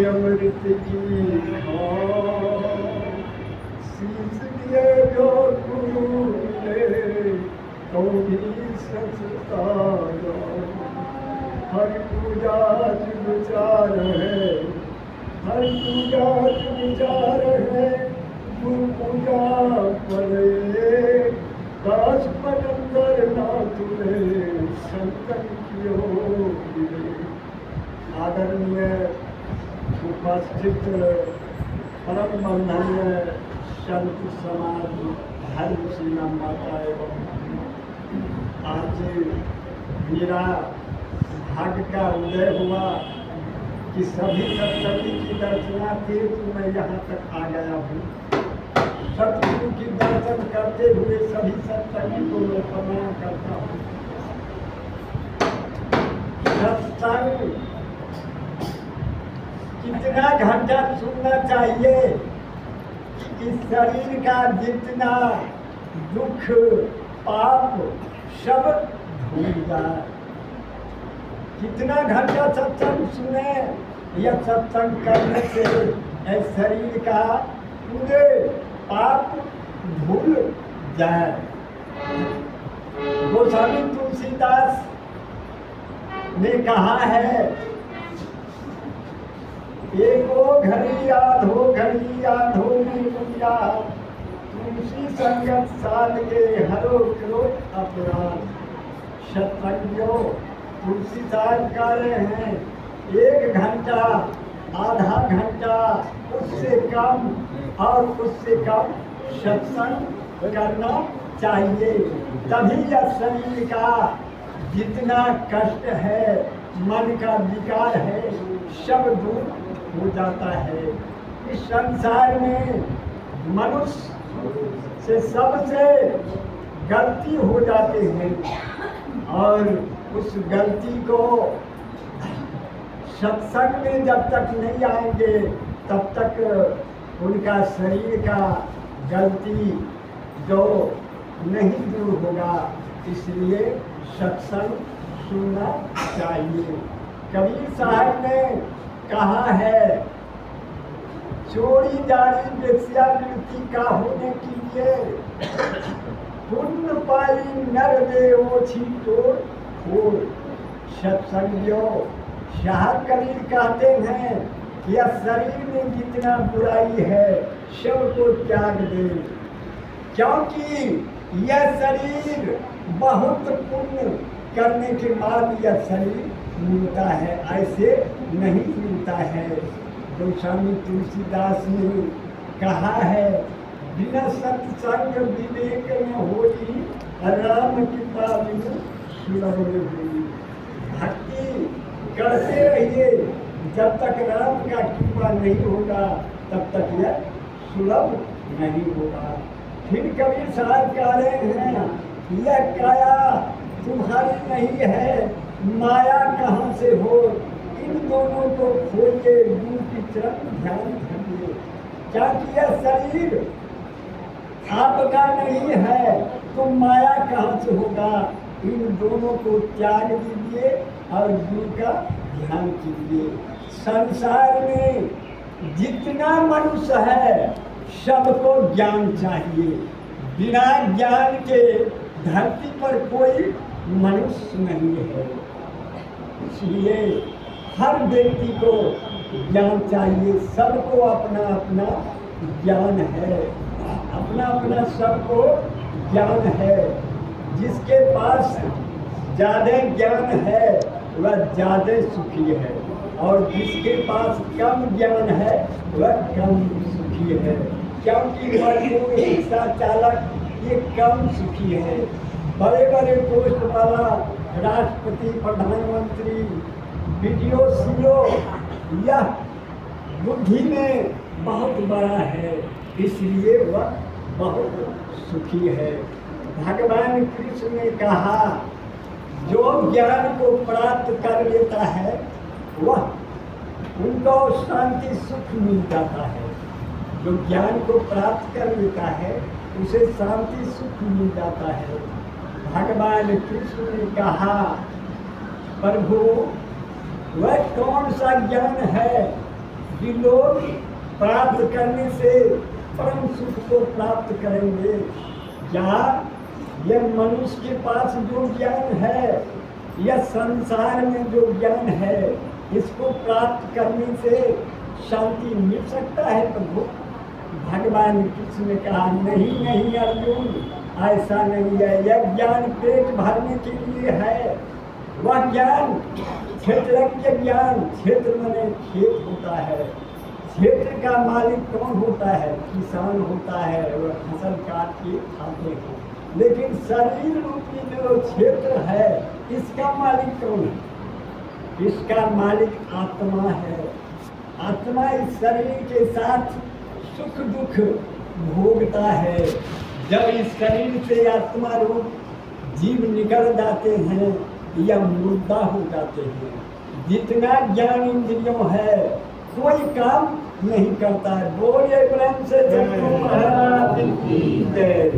अमृत की शीश दिए जो गुरु ने तो भी सचता हर पूजा विचार है, हर पूजा विचार है, गुरु पूजा पड़े काश पटंदर ना तुले संतन की हो। आदरणीय उपस्थित परम बंधनीय संत समाज धर्म सीमा माता एवं आज मेरा भाग्य का उदय हुआ कि सभी सत्संगी की दर्शना थी तो मैं यहाँ तक आ गया हूँ। सतगुरु की दर्शन करते हुए सभी सत्संगी को मैं प्रणाम करता हूँ। सत्संग कितना घंटा सुनना चाहिए कि इस शरीर का जितना दुख पाप सब भूल जाए। कितना घंटा सत्संग सुने या सत्संग करने से इस शरीर का पूरे पाप भूल जाए। गोस्वामी तुलसीदास ने कहा है, एको घड़ी आधो में पूजा तुलसी संगत साध के हरो करो अपराध। सत्संगियों तुलसीदास कह रहे हैं 1 घंटा आधा घंटा उससे कम और उससे कम सत्संग करना चाहिए, तभी यह शरीर का जितना कष्ट है मन का विकार है सब दूर हो जाता है। इस संसार में मनुष्य से सबसे गलती हो जाते हैं और उस गलती को सत्संग में जब तक नहीं आएंगे तब तक उनका शरीर का गलती जो नहीं दूर होगा। इसलिए सत्संग सुनना चाहिए। कबीर साहब ने कहा है, चोरी जारी वेश्यावृत्ति का होने के लिए पुण्य पाई नर देवो छीटो खोर। सत्संगियों शाह कबीर कहते हैं कि यह शरीर में जितना बुराई है सबको त्याग दे, क्योंकि यह शरीर बहुत पुण्य करने के बाद यह शरीर मिलता है, ऐसे नहीं मिलता है। गोस्वामी तुलसीदास ने कहा है, बिना सत्संग विवेक न होई राम कृपा बिनु सुलभ न होई। भक्ति करते रहिए, जब तक राम का कृपा नहीं होगा तब तक यह सुलभ नहीं होगा। फिर कबीर साहब कह रहे हैं, यह काया तुम्हारी नहीं है, माया कहाँ से हो, इन दोनों को खोलिए गुरु की चरण ध्यान धरिए। क्योंकि यह शरीर आपका नहीं है तो माया कहाँ से होगा। इन दोनों को त्याग दीजिए और गुरु का ध्यान कीजिए। संसार में जितना मनुष्य है सबको ज्ञान चाहिए। बिना ज्ञान के धरती पर कोई मनुष्य नहीं है। इसलिए हर व्यक्ति को ज्ञान चाहिए। सबको अपना अपना ज्ञान है, अपना अपना सबको ज्ञान है। जिसके पास ज़्यादा ज्ञान है वह ज़्यादा सुखी है और जिसके पास कम ज्ञान है वह कम सुखी है। क्योंकि मजदूर रिक्शा चालक ये कम सुखी है। बड़े बड़े पोस्ट वाला राष्ट्रपति प्रधानमंत्री वीडियो सीओ यह बुद्धि में बहुत बड़ा है, इसलिए वह बहुत सुखी है। भगवान कृष्ण ने कहा, जो ज्ञान को प्राप्त कर लेता है वह उनको शांति सुख मिल जाता है। जो ज्ञान को प्राप्त कर लेता है उसे शांति सुख मिल जाता है। भगवान कृष्ण ने कहा, प्रभु वह कौन सा ज्ञान है कि लोग प्राप्त करने से परम सुख को प्राप्त करेंगे। या यह मनुष्य के पास जो ज्ञान है, यह संसार में जो ज्ञान है, इसको प्राप्त करने से शांति मिल सकता है प्रभु? भगवान कृष्ण ने कहा नहीं नहीं अर्जुन, ऐसा नहीं है। यह ज्ञान पेट भरने के लिए है। वह ज्ञान क्षेत्रज्ञ ज्ञान, क्षेत्र माने खेत होता है। क्षेत्र का मालिक कौन होता है? किसान होता है, वह फसल काट के खाते हैं। लेकिन शरीर रूपी जो क्षेत्र है, इसका मालिक कौन है? इसका मालिक आत्मा है। आत्मा इस शरीर के साथ सुख दुख भोगता है। जब इस शरीर से आत्मा रूप जीव निकल जाते हैं या मुर्दा हो जाते हैं, जितना ज्ञान इंद्रियों है कोई काम नहीं करता है। बोलिए प्रेम से जय महाराज की जय।